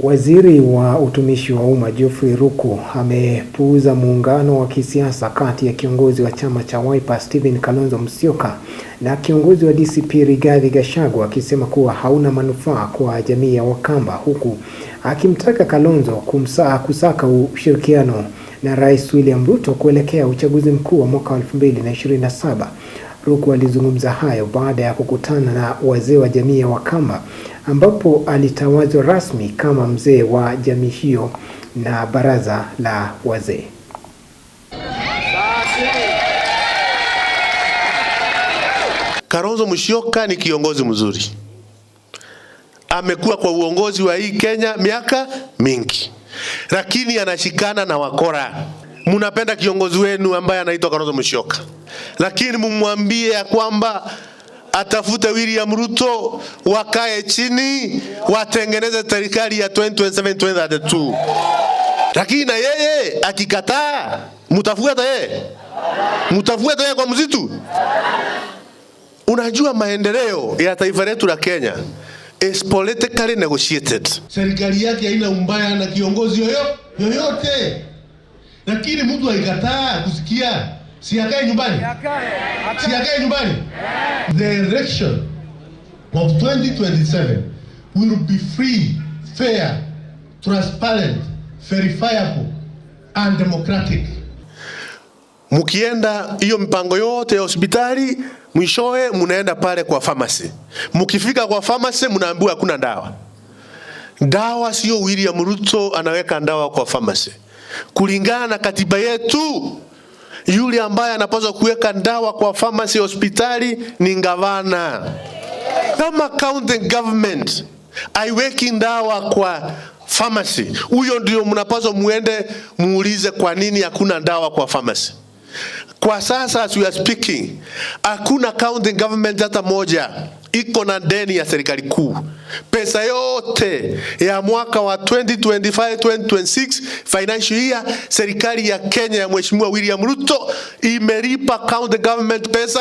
Waziri wa utumishi wa umma Geoffrey Ruku amepuuza muungano wa kisiasa kati ya kiongozi wa chama cha Wiper Stephen Kalonzo Musyoka na kiongozi wa DCP Rigathi Gachagua, akisema kuwa hauna manufaa kwa jamii ya Wakamba, huku akimtaka Kalonzo kusaka ushirikiano na Rais William Ruto kuelekea uchaguzi mkuu wa mwaka 2027. Ruku alizungumza hayo baada ya kukutana na wazee wa jamii ya Wakamba, ambapo alitawazwa rasmi kama mzee wa jamii hiyo na baraza la wazee. Kalonzo Musyoka ni kiongozi mzuri. Amekuwa kwa uongozi wa hii Kenya miaka mingi, lakini anashikana na wakora. Munapenda kiongozi wenu ambaye anaitwa Kalonzo Musyoka, lakini mumwambie ya kwamba atafute William Ruto, wakae chini watengeneze serikali ya 2027-2032. Lakini na yeye akikataa, mtafuata yeye? Mtafuata yeye kwa mzitu? Unajua maendeleo ya taifa letu la Kenya is politically negotiated. Serikali yake haina umbaya na kiongozi yoyote. Lakini mtu akikataa kusikia, si akae nyumbani. Si akae nyumbani. The election of 2027 will be free, fair, transparent, verifiable and democratic. Mukienda hiyo mpango yote ya hospitali, mwishowe munaenda pale kwa pharmacy. Mukifika kwa pharmacy munaambiwa hakuna dawa. Dawa sio William Ruto anaweka dawa kwa pharmacy. Kulingana na katiba yetu, yule ambaye anapaswa kuweka dawa kwa pharmacy hospitali ni gavana. Kama county government haiweki dawa kwa pharmacy, huyo ndio mnapaswa muende muulize kwa nini hakuna dawa kwa pharmacy. Kwa sasa as we are speaking, hakuna county government hata moja iko na deni ya serikali kuu. Pesa yote ya mwaka wa 2025-2026 financial year, serikali ya Kenya ya Mheshimiwa William Ruto imelipa county government pesa